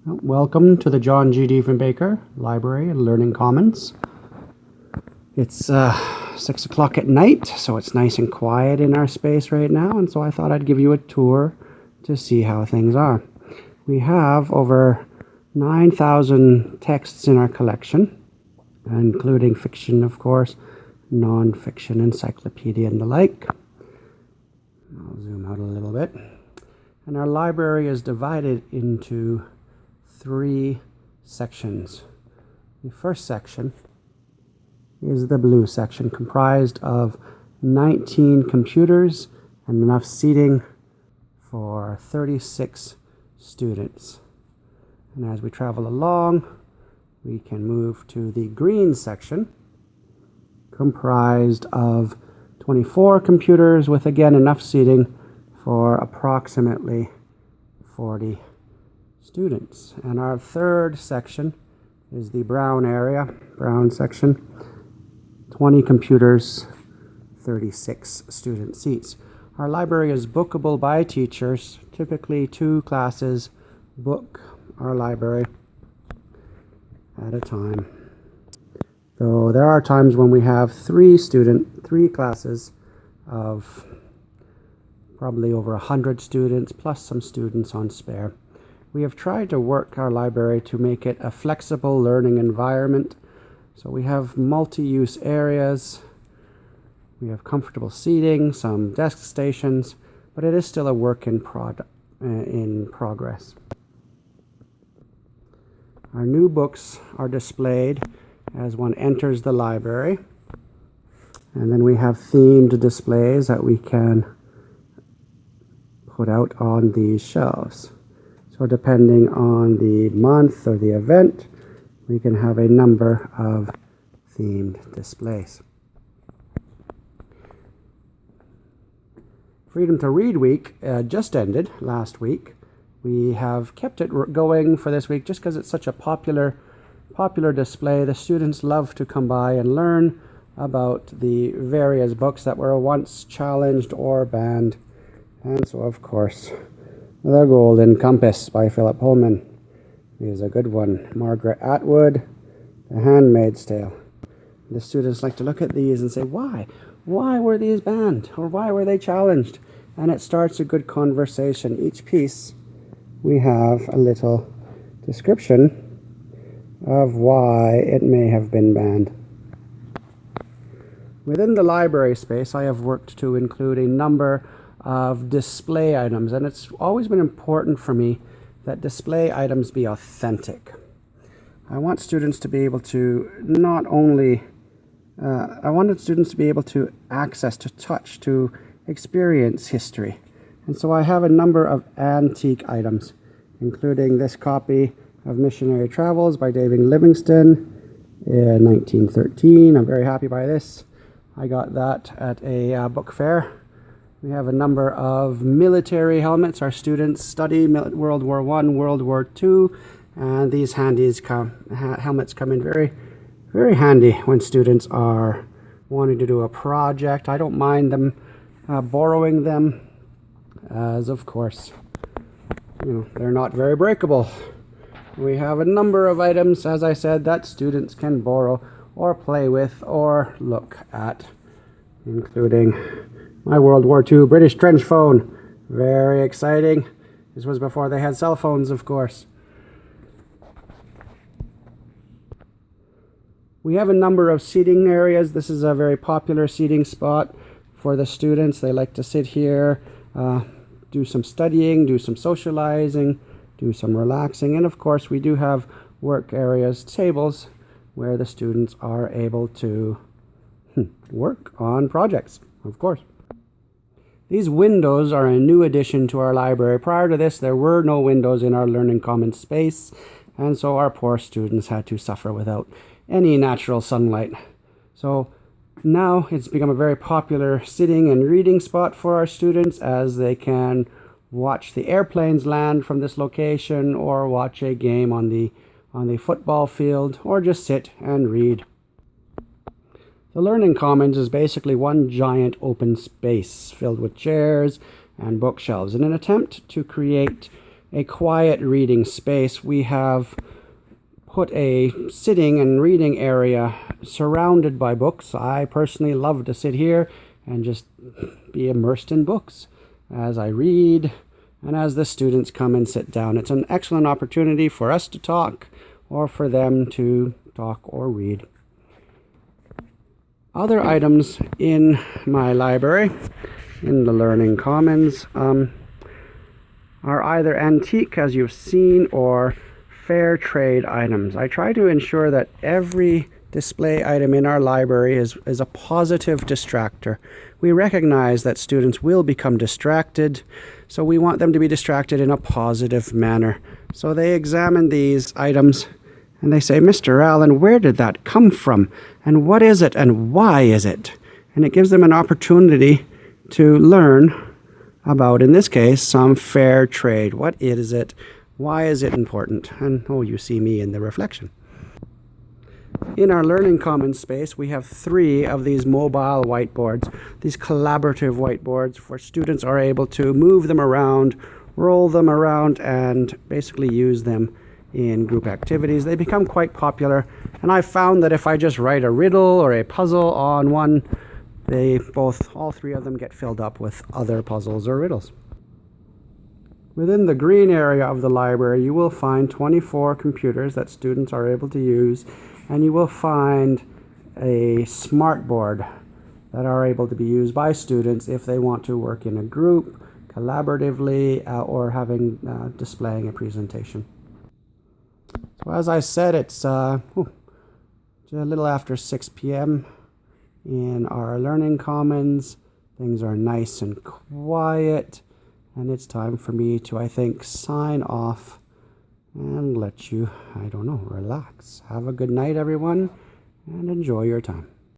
Welcome to the John G. Diefenbaker Library and Learning Commons. It's 6 o'clock at night, so it's nice and quiet in our space right now, and so I thought I'd give you a tour to see how things are. We have over 9,000 texts in our collection, including fiction, of course, non-fiction, encyclopedia, and the like. I'll zoom out a little bit. And our library is divided into 3 sections. The first section is the blue section, comprised of 19 computers and enough seating for 36 students. And as we travel along, we can move to the green section, comprised of 24 computers with, again, enough seating for approximately 40 students. And our third section is the brown section, 20 computers, 36 student seats. Our library is bookable by teachers. Typically 2 classes book our library at a time. Though there are times when we have 3 classes of probably over 100 students, plus some students on spare. We have tried to work our library to make it a flexible learning environment. So we have multi-use areas, we have comfortable seating, some desk stations, but it is still a work in progress. Our new books are displayed as one enters the library, and then we have themed displays that we can put out on these shelves. So depending on the month or the event, we can have a number of themed displays. Freedom to Read Week just ended last week. We have kept it going for this week just because it's such a popular display. The students love to come by and learn about the various books that were once challenged or banned. And so, of course, The Golden Compass by Philip Pullman is a good one. Margaret Atwood, The Handmaid's Tale. The students like to look at these and say, why? Why were these banned? Or why were they challenged? And it starts a good conversation. Each piece, we have a little description of why it may have been banned. Within the library space, I have worked to include a number of display items, and it's always been important for me that display items be authentic. I want students to be able to not only I wanted students to be able to access, to touch, to experience history. And so I have a number of antique items, including this copy of Missionary Travels by David Livingstone in 1913. I'm very happy by this. I got that at a book fair. We have a number of military helmets. Our students study World War I, World War II, and these helmets come in very, very handy when students are wanting to do a project. I don't mind them borrowing them, as of course, they're not very breakable. We have a number of items, as I said, that students can borrow or play with or look at, including my World War II British trench phone. Very exciting. This was before they had cell phones, of course. We have a number of seating areas. This is a very popular seating spot for the students. They like to sit here, do some studying, do some socializing, do some relaxing, and of course we do have work areas, tables, where the students are able to work on projects, of course. These windows are a new addition to our library. Prior to this, there were no windows in our Learning Commons space, and so our poor students had to suffer without any natural sunlight. So now it's become a very popular sitting and reading spot for our students, as they can watch the airplanes land from this location, or watch a game on the football field, or just sit and read. The Learning Commons is basically one giant open space filled with chairs and bookshelves in an attempt to create a quiet reading space, we have put a sitting and reading area surrounded by books. I personally love to sit here and just be immersed in books as I read and as the students come and sit down. It's an excellent opportunity for us to talk or for them to talk or read. Other items in my library, in the Learning Commons, are either antique, as you've seen, or fair trade items. I try to ensure that every display item in our library is a positive distractor. We recognize that students will become distracted, so we want them to be distracted in a positive manner. So they examine these items and they say, Mr. Allen, where did that come from? And what is it? And why is it? And it gives them an opportunity to learn about, in this case, some fair trade. What is it? Why is it important? And oh, you see me in the reflection. In our Learning Commons space, we have 3 of these mobile whiteboards, these collaborative whiteboards where students are able to move them around, roll them around, and basically use them in group activities. They become quite popular, and I've found that if I just write a riddle or a puzzle on one, all 3 of them get filled up with other puzzles or riddles. Within the green area of the library, you will find 24 computers that students are able to use, and you will find a smart board that are able to be used by students if they want to work in a group, collaboratively, or displaying a presentation. So as I said, it's a little after 6 p.m. in our Learning Commons. Things are nice and quiet, and it's time for me to, I think, sign off and let you, relax. Have a good night, everyone, and enjoy your time.